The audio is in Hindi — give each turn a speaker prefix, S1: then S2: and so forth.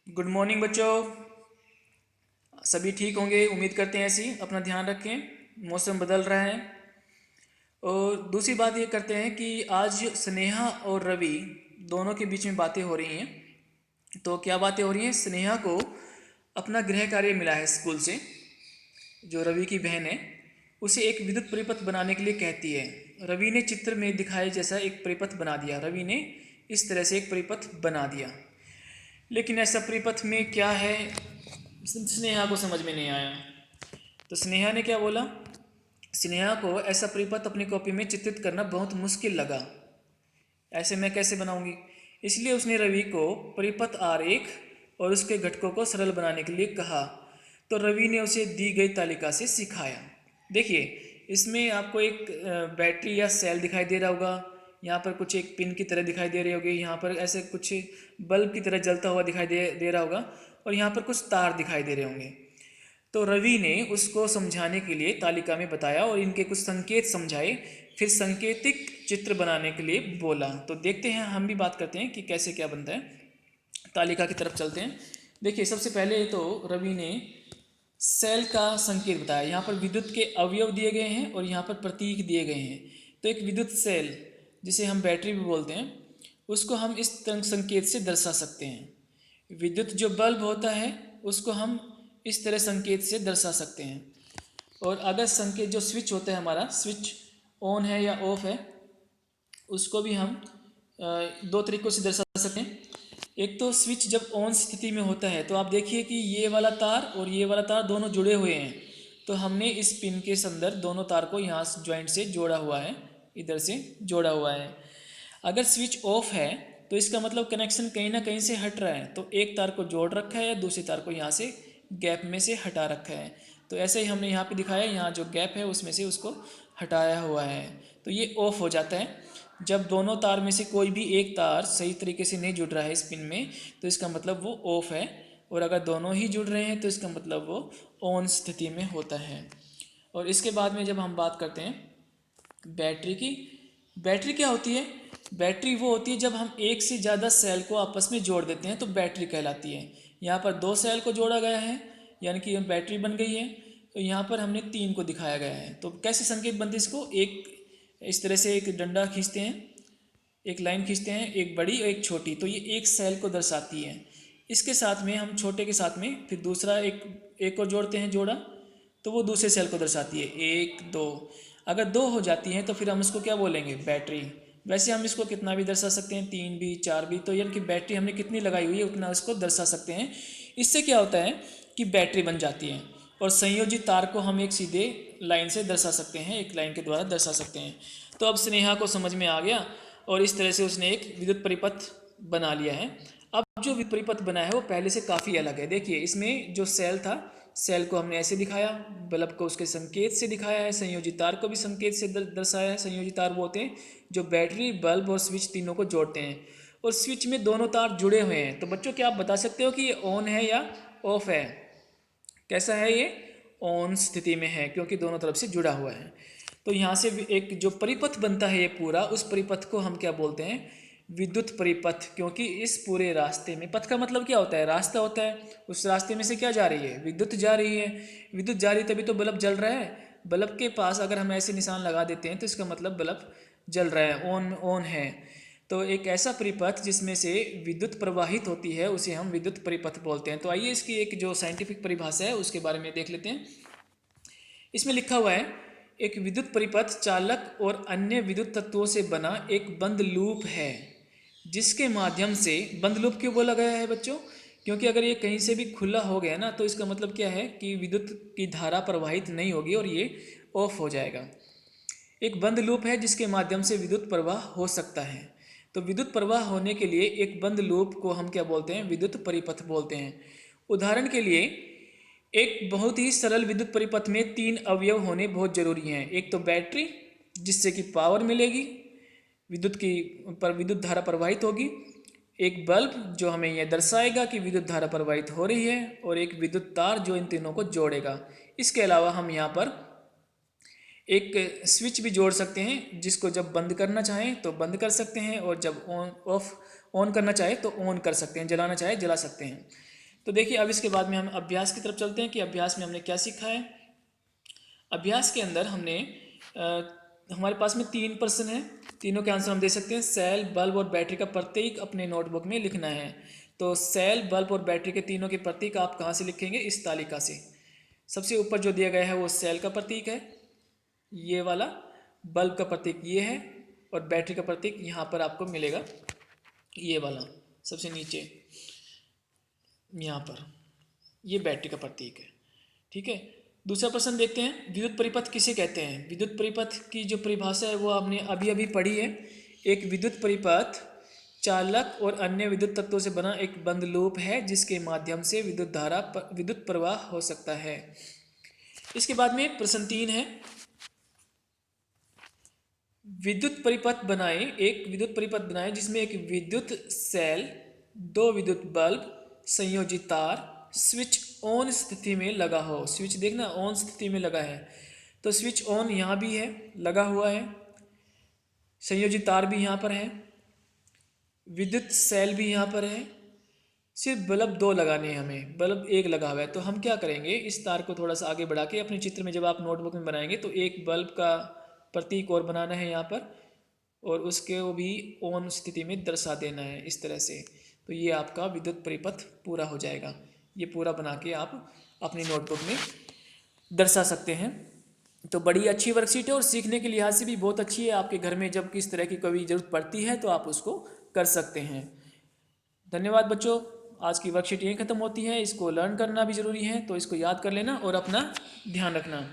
S1: गुड मॉर्निंग बच्चों। सभी ठीक होंगे, उम्मीद करते हैं। ऐसी अपना ध्यान रखें, मौसम बदल रहा है। और दूसरी बात ये करते हैं कि आज स्नेहा और रवि दोनों के बीच में बातें हो रही हैं। तो क्या बातें हो रही हैं? स्नेहा को अपना गृह कार्य मिला है स्कूल से। जो रवि की बहन है उसे एक विद्युत परिपथ बनाने के लिए कहती है। रवि ने चित्र में दिखाए जैसा एक परिपथ बना दिया। रवि ने इस तरह से एक परिपथ बना दिया, लेकिन ऐसा परिपथ में क्या है स्नेहा को समझ में नहीं आया। तो स्नेहा ने क्या बोला? स्नेहा को ऐसा परिपथ अपनी कॉपी में चित्रित करना बहुत मुश्किल लगा। ऐसे मैं कैसे बनाऊंगी? इसलिए उसने रवि को परिपथ आरेख और उसके घटकों को सरल बनाने के लिए कहा। तो रवि ने उसे दी गई तालिका से सिखाया। देखिए, इसमें आपको एक बैटरी या सेल दिखाई दे रहा होगा। यहाँ पर कुछ एक पिन की तरह दिखाई दे रही होगी। यहाँ पर ऐसे कुछ बल्ब की तरह जलता हुआ दिखाई दे रहा होगा। और यहाँ पर कुछ तार दिखाई दे रहे होंगे। तो रवि ने उसको समझाने के लिए तालिका में बताया और इनके कुछ संकेत समझाए। फिर संकेतिक चित्र बनाने के लिए बोला। तो देखते हैं, हम भी बात करते हैं कि कैसे क्या बनता है। तालिका की तरफ चलते हैं। देखिए, सबसे पहले तो रवि ने सेल का संकेत बताया। यहाँ पर विद्युत के अवयव दिए गए हैं और यहाँ पर प्रतीक दिए गए हैं। तो एक विद्युत सेल, जिसे हम बैटरी भी बोलते हैं, उसको हम इस संकेत से दर्शा सकते हैं। विद्युत जो बल्ब होता है उसको हम इस तरह संकेत से दर्शा सकते हैं। और अगर संकेत जो स्विच होता है, हमारा स्विच ऑन है या ऑफ है, उसको भी हम दो तरीक़ों से दर्शा सकते हैं। एक तो स्विच जब ऑन स्थिति में होता है तो आप देखिए कि ये वाला तार और ये वाला तार दोनों जुड़े हुए हैं। तो हमने इस पिन के अंदर दोनों तार को यहाँ ज्वाइंट से जोड़ा हुआ है, इधर से जोड़ा हुआ है। अगर स्विच ऑफ है तो इसका मतलब कनेक्शन कहीं ना कहीं से हट रहा है। तो एक तार को जोड़ रखा है या दूसरे तार को यहाँ से गैप में से हटा रखा है। तो ऐसे ही हमने यहाँ पे दिखाया, यहाँ जो गैप है उसमें से उसको हटाया हुआ है। तो ये ऑफ हो जाता है जब दोनों तार में से कोई भी एक तार सही तरीके से नहीं जुड़ रहा है इस पिन में, तो इसका मतलब वो ऑफ है। और अगर दोनों ही जुड़ रहे हैं तो इसका मतलब वो ऑन स्थिति में होता है। और इसके बाद में जब हम बात करते हैं बैटरी की, बैटरी क्या होती है? बैटरी वो होती है जब हम एक से ज़्यादा सेल को आपस में जोड़ देते हैं तो बैटरी कहलाती है। यहाँ पर दो सेल को जोड़ा गया है, यानी कि बैटरी बन गई है। तो यहाँ पर हमने तीन को दिखाया गया है। तो कैसे संकेत बनते हैं इसको? एक इस तरह से एक डंडा खींचते हैं, एक लाइन खींचते हैं, एक बड़ी और एक छोटी। तो ये एक सेल को दर्शाती है। इसके साथ में हम छोटे के साथ में फिर दूसरा एक और जोड़ते हैं, जोड़ा, तो वो दूसरे सेल को दर्शाती है। एक दो, अगर दो हो जाती हैं तो फिर हम इसको क्या बोलेंगे? बैटरी। वैसे हम इसको कितना भी दर्शा सकते हैं, तीन भी चार भी। तो यानी कि बैटरी हमने कितनी लगाई हुई है उतना इसको दर्शा सकते हैं। इससे क्या होता है कि बैटरी बन जाती है। और संयोजित तार को हम एक सीधे लाइन से दर्शा सकते हैं, एक लाइन के द्वारा दर्शा सकते हैं। तो अब स्नेहा को समझ में आ गया और इस तरह से उसने एक विद्युत परिपथ बना लिया है। अब जो विद्युत परिपथ बना है वो पहले से काफ़ी अलग है। देखिए, इसमें जो सेल था, सेल को हमने ऐसे दिखाया, बल्ब को उसके संकेत से दिखाया है, संयोजित तार को भी संकेत से दर्शाया है। संयोजित तार वो होते हैं जो बैटरी, बल्ब और स्विच तीनों को जोड़ते हैं। और स्विच में दोनों तार जुड़े हुए हैं। तो बच्चों, क्या आप बता सकते हो कि ये ऑन है या ऑफ है? कैसा है ये? ऑन स्थिति में है, क्योंकि दोनों तरफ से जुड़ा हुआ है। तो यहाँ से एक जो परिपथ बनता है ये पूरा, उस परिपथ को हम क्या बोलते हैं? विद्युत परिपथ। क्योंकि इस पूरे रास्ते में, पथ का मतलब क्या होता है? रास्ता होता है। उस रास्ते में से क्या जा रही है? विद्युत जा रही है। विद्युत जा रही है तभी तो बल्ब जल रहा है। बल्ब के पास अगर हम ऐसे निशान लगा देते हैं तो इसका मतलब बल्ब जल रहा है, ऑन ऑन है। तो एक ऐसा परिपथ जिसमें से विद्युत प्रवाहित होती है उसे हम विद्युत परिपथ बोलते हैं। तो आइए इसकी एक जो साइंटिफिक परिभाषा है उसके बारे में देख लेते हैं। इसमें लिखा हुआ है, एक विद्युत परिपथ चालक और अन्य विद्युत तत्वों से बना एक बंद लूप है, जिसके माध्यम से, बंद लूप क्यों बोला गया है बच्चों? क्योंकि अगर ये कहीं से भी खुला हो गया ना तो इसका मतलब क्या है कि विद्युत की धारा प्रवाहित नहीं होगी और ये ऑफ हो जाएगा। एक बंद लूप है जिसके माध्यम से विद्युत प्रवाह हो सकता है। तो विद्युत प्रवाह होने के लिए एक बंद लूप को हम क्या बोलते हैं? विद्युत परिपथ बोलते हैं। उदाहरण के लिए, एक बहुत ही सरल विद्युत परिपथ में तीन अवयव होने बहुत जरूरी हैं। एक तो बैटरी, जिससे कि पावर मिलेगी, विद्युत की पर विद्युत धारा प्रवाहित होगी। एक बल्ब जो हमें यह दर्शाएगा कि विद्युत धारा प्रवाहित हो रही है। और एक विद्युत तार जो इन तीनों को जोड़ेगा। इसके अलावा हम यहाँ पर एक स्विच भी जोड़ सकते हैं, जिसको जब बंद करना चाहें तो बंद कर सकते हैं और जब ऑन करना चाहे तो ऑन कर सकते हैं, जलाना चाहे जला सकते हैं। तो देखिए अब इसके बाद में हम अभ्यास की तरफ चलते हैं कि अभ्यास में हमने क्या सीखा है। अभ्यास के अंदर हमने हमारे पास में 3 प्रश्न हैं, तीनों के आंसर हम दे सकते हैं। सेल, बल्ब और बैटरी का प्रतीक अपने नोटबुक में लिखना है। तो सेल, बल्ब और बैटरी के तीनों के प्रतीक आप कहाँ से लिखेंगे? इस तालिका से। सबसे ऊपर जो दिया गया है वो सेल का प्रतीक है, ये वाला। बल्ब का प्रतीक ये है और बैटरी का प्रतीक यहाँ पर आपको मिलेगा, ये वाला सबसे नीचे यहाँ पर, ये बैटरी का प्रतीक है। ठीक है, दूसरा प्रश्न देखते हैं। विद्युत परिपथ किसे कहते हैं? विद्युत परिपथ की जो परिभाषा है वो आपने अभी अभी पढ़ी है। एक विद्युत परिपथ चालक और अन्य विद्युत तत्वों से बना एक बंद लूप है जिसके माध्यम से विद्युत प्रवाह हो सकता है। इसके बाद में प्रश्न 3 है। विद्युत परिपथ बनाएं, एक विद्युत परिपथ बनाएं जिसमें एक विद्युत सेल, 2 विद्युत बल्ब, संयोजित तार, स्विच ऑन स्थिति में लगा हो। स्विच देखना ऑन स्थिति में लगा है, तो स्विच ऑन यहाँ भी है, लगा हुआ है। संयोजित तार भी यहाँ पर है, विद्युत सेल भी यहाँ पर है। सिर्फ बल्ब 2 लगाने हैं हमें, बल्ब 1 लगा हुआ है। तो हम क्या करेंगे, इस तार को थोड़ा सा आगे बढ़ा के अपने चित्र में जब आप नोटबुक में बनाएंगे तो एक बल्ब का प्रतीक और बनाना है यहाँ पर, और उसके वो भी ऑन स्थिति में दर्शा देना है इस तरह से। तो ये आपका विद्युत परिपथ पूरा हो जाएगा। ये पूरा बना के आप अपनी नोटबुक में दर्शा सकते हैं। तो बड़ी अच्छी वर्कशीट है और सीखने के लिहाज से भी बहुत अच्छी है। आपके घर में जब किस तरह की कभी ज़रूरत पड़ती है तो आप उसको कर सकते हैं। धन्यवाद बच्चों, आज की वर्कशीट यहीं ख़त्म होती है। इसको लर्न करना भी ज़रूरी है, तो इसको याद कर लेना और अपना ध्यान रखना।